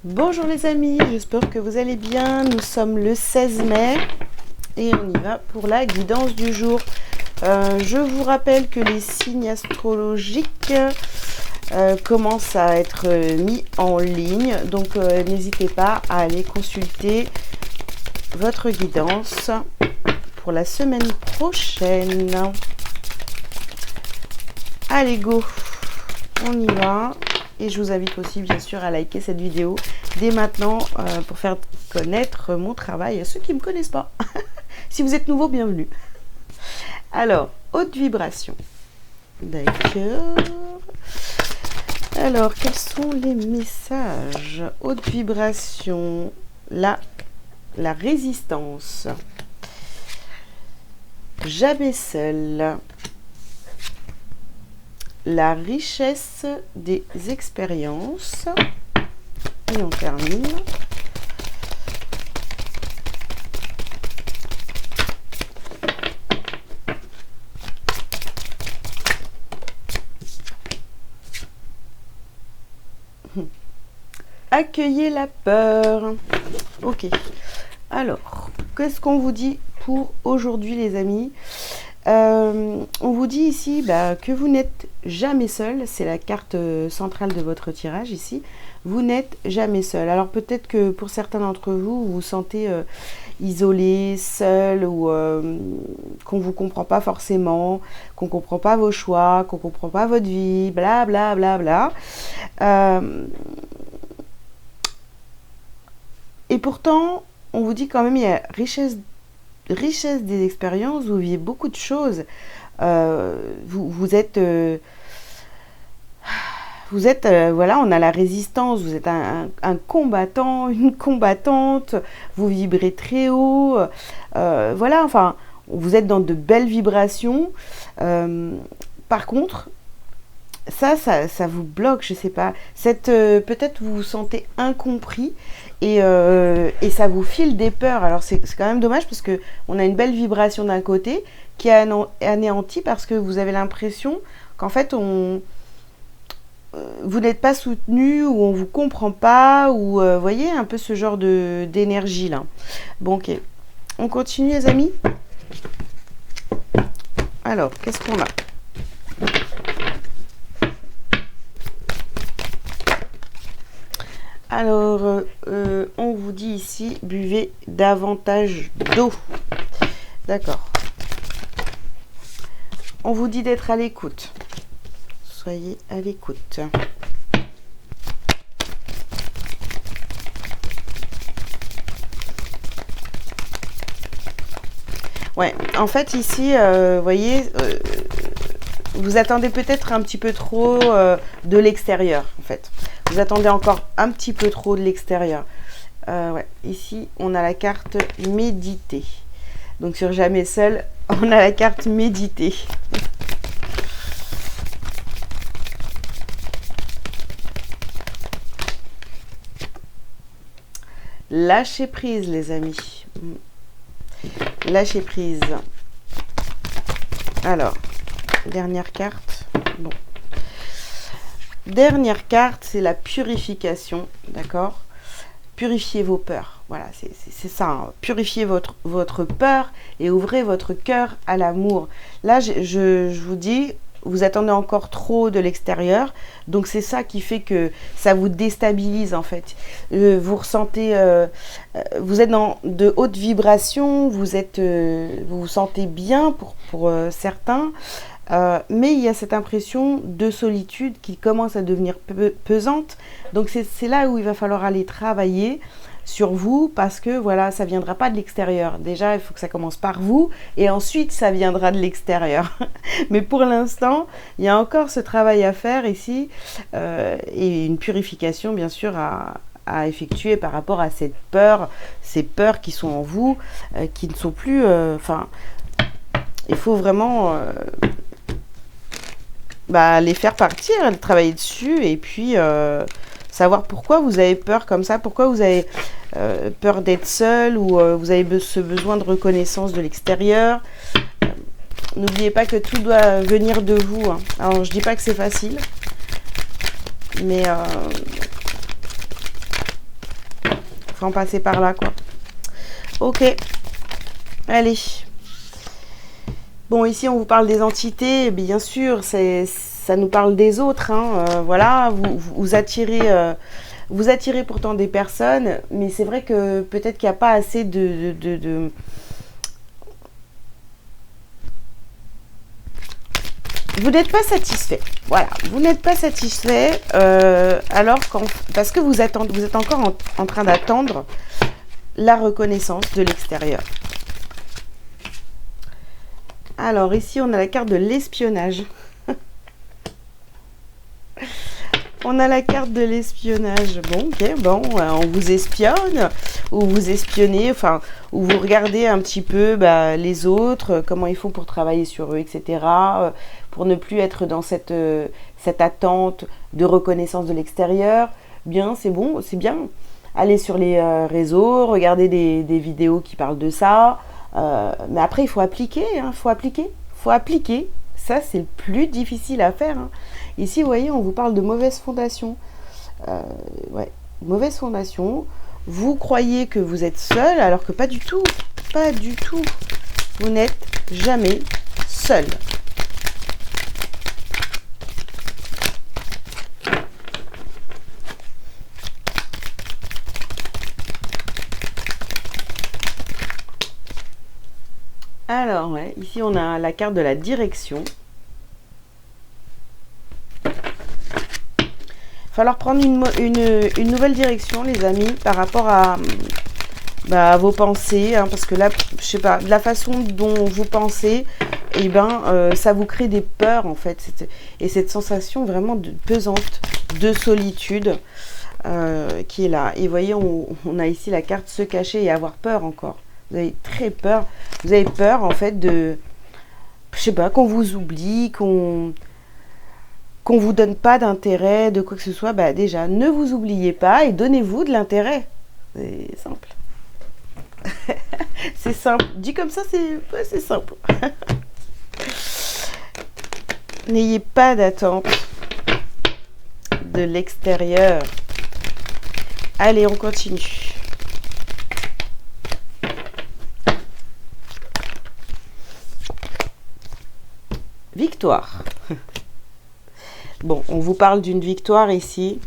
Bonjour les amis, j'espère que vous allez bien. Nous sommes le 16 mai et on y va pour la guidance du jour. Je vous rappelle que les signes astrologiques commencent à être mis en ligne. Donc n'hésitez pas à aller consulter votre guidance pour la semaine prochaine. Allez go, on y va. Et je vous invite aussi bien sûr à liker cette vidéo dès maintenant pour faire connaître mon travail à ceux qui ne me connaissent pas. Si vous êtes nouveau, bienvenue. Alors, haute vibration. D'accord. Alors, quels sont les messages? Haute vibration, la résistance. Jamais seul. La richesse des expériences. Et on termine. Accueillez la peur. Ok. Alors, qu'est-ce qu'on vous dit pour aujourd'hui les amis? On vous dit ici que vous n'êtes jamais seul. C'est la carte centrale de votre tirage ici. Vous n'êtes jamais seul. Alors peut-être que pour certains d'entre vous, vous vous sentez isolé, seul, ou qu'on ne vous comprend pas forcément, qu'on ne comprend pas vos choix, qu'on ne comprend pas votre vie, bla bla bla bla. Et pourtant, on vous dit quand même il y a richesse des expériences, vous vivez beaucoup de choses. Vous êtes, voilà, on a la résistance, vous êtes un combattant, une combattante, vous vibrez très haut, voilà, enfin, vous êtes dans de belles vibrations. Par contre, ça vous bloque, je sais pas. Peut-être vous vous sentez incompris et ça vous file des peurs. Alors c'est quand même dommage parce que on a une belle vibration d'un côté qui est anéantie parce que vous avez l'impression qu'en fait vous n'êtes pas soutenu ou on vous comprend pas ou voyez un peu ce genre d'énergie là. Bon ok, on continue les amis. Alors qu'est-ce qu'on a? Alors, on vous dit ici, buvez davantage d'eau. D'accord. On vous dit d'être à l'écoute. Soyez à l'écoute. Ouais, en fait ici, vous voyez, vous attendez peut-être un petit peu trop de l'extérieur, en fait. Vous attendez encore un petit peu trop de l'extérieur. Ouais. Ici, on a la carte méditer. Donc, sur jamais seul, on a la carte méditer. Lâchez prise, les amis. Lâchez prise. Alors, dernière carte. Bon. Dernière carte, c'est la purification, d'accord? Purifiez vos peurs, voilà, c'est ça, hein. Purifiez votre peur et ouvrez votre cœur à l'amour. Là, je vous dis, vous attendez encore trop de l'extérieur, donc c'est ça qui fait que ça vous déstabilise en fait. Vous ressentez, vous êtes dans de hautes vibrations, vous vous sentez bien pour certains. Mais il y a cette impression de solitude qui commence à devenir pesante. Donc c'est là où il va falloir aller travailler sur vous parce que voilà, ça ne viendra pas de l'extérieur. Déjà, il faut que ça commence par vous et ensuite ça viendra de l'extérieur. Mais pour l'instant, il y a encore ce travail à faire ici et une purification bien sûr à effectuer par rapport à cette peur, ces peurs qui sont en vous, qui ne sont plus... il faut vraiment... les faire partir, travailler dessus et puis savoir pourquoi vous avez peur comme ça, pourquoi vous avez peur d'être seul ou vous avez ce besoin de reconnaissance de l'extérieur. N'oubliez pas que tout doit venir de vous, hein. Alors je dis pas que c'est facile, mais faut en passer par là, quoi. Ok. Allez. Bon, ici, on vous parle des entités. Bien sûr, ça nous parle des autres. Hein. Voilà, vous attirez pourtant des personnes, mais c'est vrai que peut-être qu'il n'y a pas assez de... Vous n'êtes pas satisfait. Voilà, vous n'êtes pas satisfait parce que vous êtes encore en train d'attendre la reconnaissance de l'extérieur. Alors ici, on a la carte de l'espionnage. On a la carte de l'espionnage. Bon, ok, bon, on vous espionne, ou vous espionnez, enfin, ou vous regardez un petit peu les autres, comment ils font pour travailler sur eux, etc. Pour ne plus être dans cette attente de reconnaissance de l'extérieur. Bien, c'est bon, c'est bien. Allez sur les réseaux, regardez des vidéos qui parlent de ça. Mais après, il faut appliquer, hein, faut appliquer. Ça, c'est le plus difficile à faire. Hein. Ici, vous voyez, on vous parle de mauvaise fondation. Ouais, mauvaise fondation. Vous croyez que vous êtes seul, alors que pas du tout. Pas du tout. Vous n'êtes jamais seul. Alors, ouais, ici, on a la carte de la direction. Il va falloir prendre une nouvelle direction, les amis, par rapport à vos pensées. Hein, parce que là, je sais pas, de la façon dont vous pensez, eh ben, ça vous crée des peurs, en fait. Et cette sensation vraiment pesante de solitude qui est là. Et vous voyez, on a ici la carte se cacher et avoir peur encore. Vous avez très peur. Vous avez peur, en fait, je sais pas, qu'on vous oublie, qu'on vous donne pas d'intérêt, de quoi que ce soit. Bah, déjà, ne vous oubliez pas et donnez-vous de l'intérêt. C'est simple. C'est simple. Dit comme ça, c'est simple. N'ayez pas d'attente de l'extérieur. Allez, on continue. Victoire. Bon, on vous parle d'une victoire ici.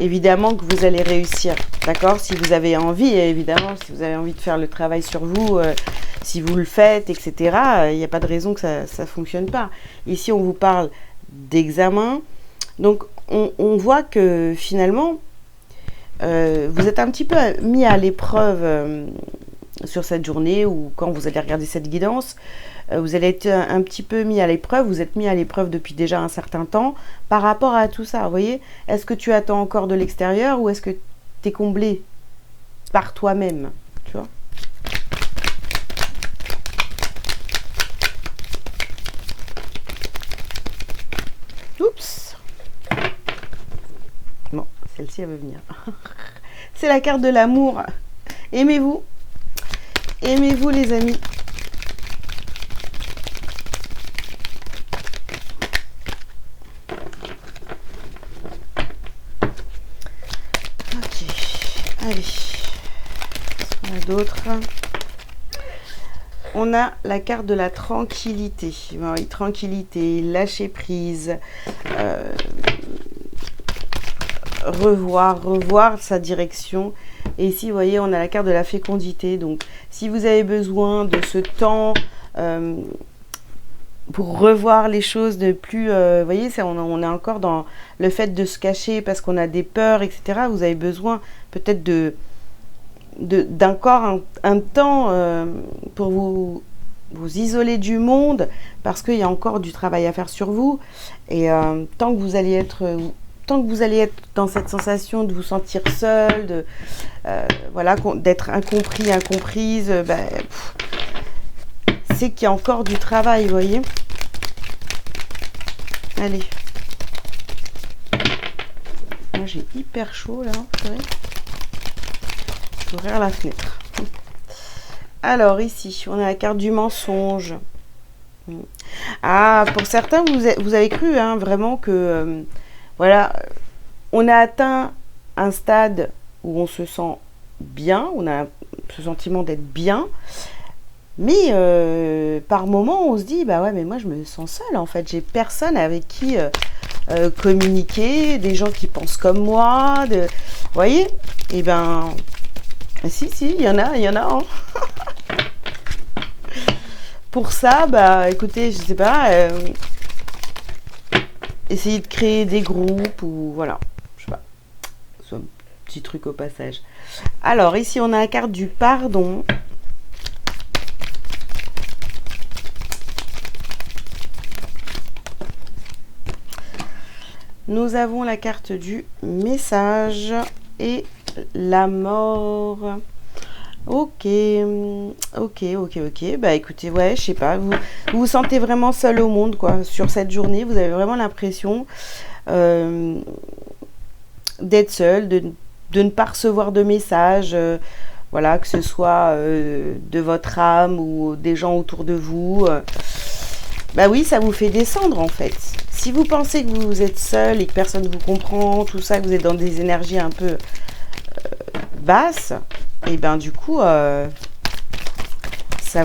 Évidemment que vous allez réussir, d'accord? Si vous avez envie, évidemment, si vous avez envie de faire le travail sur vous, si vous le faites, etc., il n'y a pas de raison que ça ne fonctionne pas. Ici, on vous parle d'examen. Donc, on voit que finalement, vous êtes un petit peu mis à l'épreuve sur cette journée ou quand vous allez regarder cette guidance. Vous allez être un petit peu mis à l'épreuve, vous êtes mis à l'épreuve depuis déjà un certain temps par rapport à tout ça, vous voyez. Est-ce que tu attends encore de l'extérieur ou est-ce que tu es comblé par toi-même, tu vois? Oups. Bon, celle-ci, elle veut venir. C'est la carte de l'amour. Aimez-vous. Aimez-vous, les amis. Allez, on a d'autres. On a la carte de la tranquillité. Oui, tranquillité, lâcher prise, revoir sa direction. Et ici, vous voyez, on a la carte de la fécondité. Donc, si vous avez besoin de ce temps pour revoir les choses de plus... vous voyez, on est encore dans le fait de se cacher parce qu'on a des peurs, etc. Vous avez besoin peut-être d'encore un temps pour vous isoler du monde parce qu'il y a encore du travail à faire sur vous. Et tant que vous allez être dans cette sensation de vous sentir seul, voilà, d'être incompris, incomprise, c'est qu'il y a encore du travail, vous voyez. Allez. Moi, j'ai hyper chaud, là. Vous voyez, je vais ouvrir la fenêtre. Alors, ici, on a la carte du mensonge. Ah, pour certains, vous avez cru, hein, vraiment que... voilà, on a atteint un stade où on se sent bien, on a ce sentiment d'être bien, mais par moment on se dit bah ouais mais moi je me sens seule en fait, j'ai personne avec qui communiquer, des gens qui pensent comme moi, vous voyez, et ben si il y en a, hein. Pour ça, bah écoutez, je sais pas, essayez de créer des groupes ou voilà, je sais pas, soit un petit truc au passage. Alors ici on a la carte du pardon. Nous avons la carte du message et la mort. Ok. Bah écoutez, ouais, je sais pas, vous vous sentez vraiment seul au monde, quoi. Sur cette journée, vous avez vraiment l'impression d'être seul, de ne pas recevoir de messages, voilà, que ce soit de votre âme ou des gens autour de vous. Bah oui, ça vous fait descendre en fait. Si vous pensez que vous êtes seul et que personne ne vous comprend, tout ça, que vous êtes dans des énergies un peu basses, et ben du coup, ça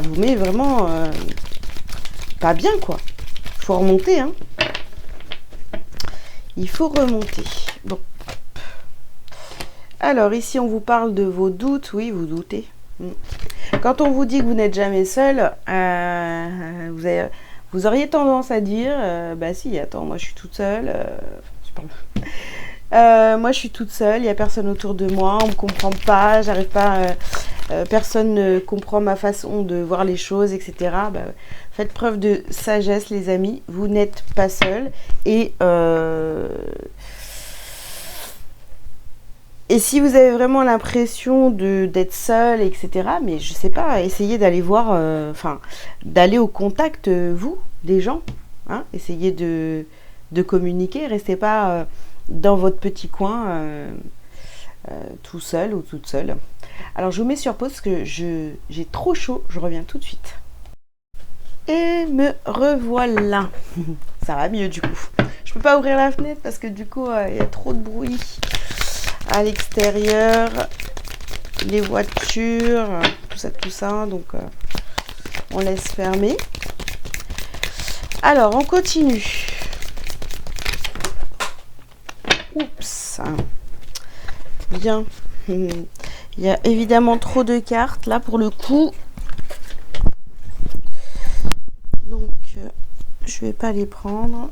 vous met vraiment pas bien quoi. Il faut remonter, hein. Il faut remonter. Bon. Alors ici, on vous parle de vos doutes. Oui, vous doutez. Quand on vous dit que vous n'êtes jamais seul, vous auriez tendance à dire, bah si, attends, moi je suis toute seule. Moi je suis toute seule, il n'y a personne autour de moi, on me comprend pas, j'arrive pas, personne ne comprend ma façon de voir les choses, etc. Bah, faites preuve de sagesse les amis, vous n'êtes pas seul et si vous avez vraiment l'impression d'être seul, etc., mais je sais pas, essayez d'aller voir, d'aller au contact, vous, des gens. Hein, essayez de communiquer, restez pas dans votre petit coin, tout seul ou toute seule. Alors je vous mets sur pause parce que j'ai trop chaud, je reviens tout de suite. Et me revoilà. Ça va mieux du coup. Je peux pas ouvrir la fenêtre parce que du coup il y a trop de bruit à l'extérieur, les voitures, tout ça, donc on laisse fermer. Alors on continue. Oups. Bien. Il y a évidemment trop de cartes là pour le coup. Donc je vais pas les prendre.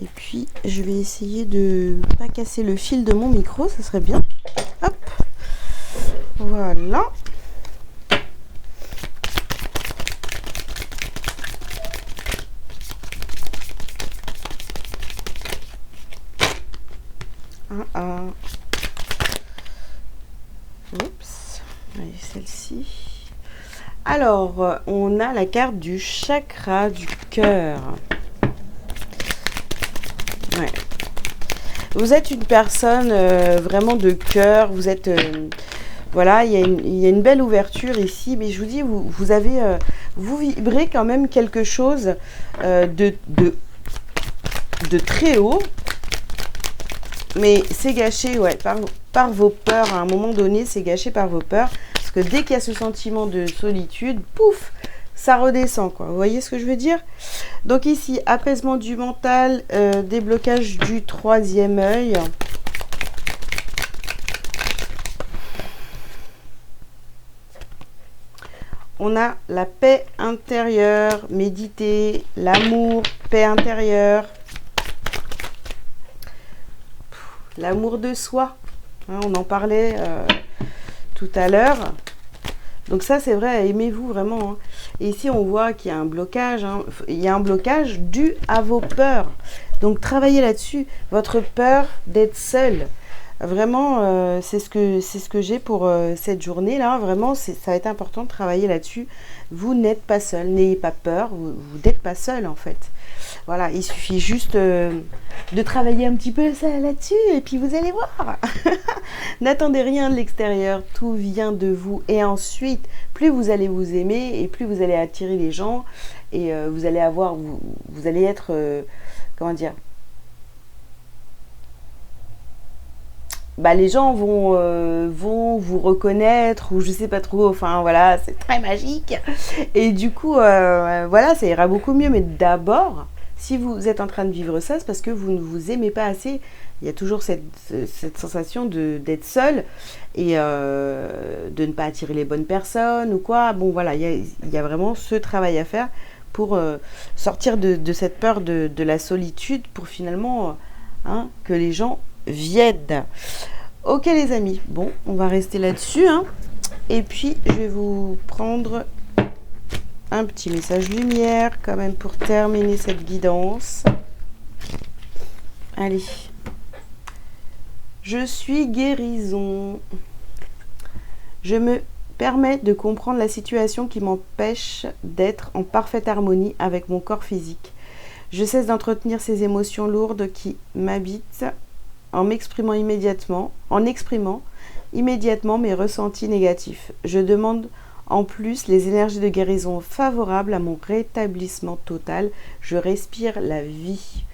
Et puis je vais essayer de pas casser le fil de mon micro, ça serait bien. Hop. Voilà. Oups. Allez, celle-ci. Alors, on a la carte du chakra du cœur. Ouais. Vous êtes une personne vraiment de cœur. Vous êtes, voilà, il y a une belle ouverture ici. Mais je vous dis, vous avez, vous vibrez quand même quelque chose de très haut. Mais c'est gâché, ouais, par vos peurs. À un moment donné, c'est gâché par vos peurs. Parce que dès qu'il y a ce sentiment de solitude, pouf, ça redescend, quoi. Vous voyez ce que je veux dire? Donc ici, apaisement du mental, déblocage du troisième œil. On a la paix intérieure, méditer, l'amour, paix intérieure. L'amour de soi, hein, on en parlait tout à l'heure. Donc ça, c'est vrai, aimez-vous vraiment. Hein. Et ici, on voit qu'il y a un blocage. Hein. Il y a un blocage dû à vos peurs. Donc travaillez là-dessus. Votre peur d'être seul. Vraiment, c'est ce que j'ai pour cette journée-là. Vraiment, ça va être important de travailler là-dessus. Vous n'êtes pas seul. N'ayez pas peur. Vous n'êtes pas seul, en fait. Voilà, il suffit juste de travailler un petit peu ça là-dessus et puis vous allez voir. N'attendez rien de l'extérieur, tout vient de vous. Et ensuite, plus vous allez vous aimer et plus vous allez attirer les gens et vous allez avoir, vous allez être, comment dire, bah, les gens vont vous reconnaître, ou je sais pas trop, enfin voilà, c'est très magique. Et du coup, voilà, ça ira beaucoup mieux. Mais d'abord, si vous êtes en train de vivre ça, c'est parce que vous ne vous aimez pas assez. Il y a toujours cette sensation d'être seul et de ne pas attirer les bonnes personnes ou quoi. Bon voilà, il y a vraiment ce travail à faire pour sortir de cette peur de la solitude, pour finalement que les gens viennent. Ok les amis, bon, on va rester là-dessus. Et puis, je vais vous prendre un petit message lumière quand même pour terminer cette guidance. Allez. Je suis guérison. Je me permets de comprendre la situation qui m'empêche d'être en parfaite harmonie avec mon corps physique. Je cesse d'entretenir ces émotions lourdes qui m'habitent en exprimant immédiatement mes ressentis négatifs. Je demande en plus les énergies de guérison favorables à mon rétablissement total. Je respire la vie.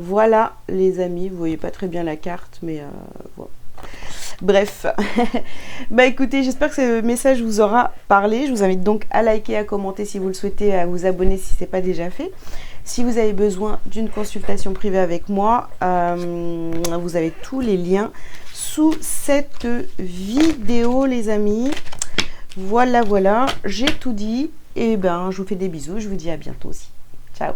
Voilà les amis, vous voyez pas très bien la carte, mais voilà. Bref, bah écoutez, j'espère que ce message vous aura parlé. Je vous invite donc à liker, à commenter si vous le souhaitez, à vous abonner si ce n'est pas déjà fait. Si vous avez besoin d'une consultation privée avec moi, vous avez tous les liens sous cette vidéo les amis. Voilà, j'ai tout dit. Et ben, je vous fais des bisous, je vous dis à bientôt aussi. Ciao.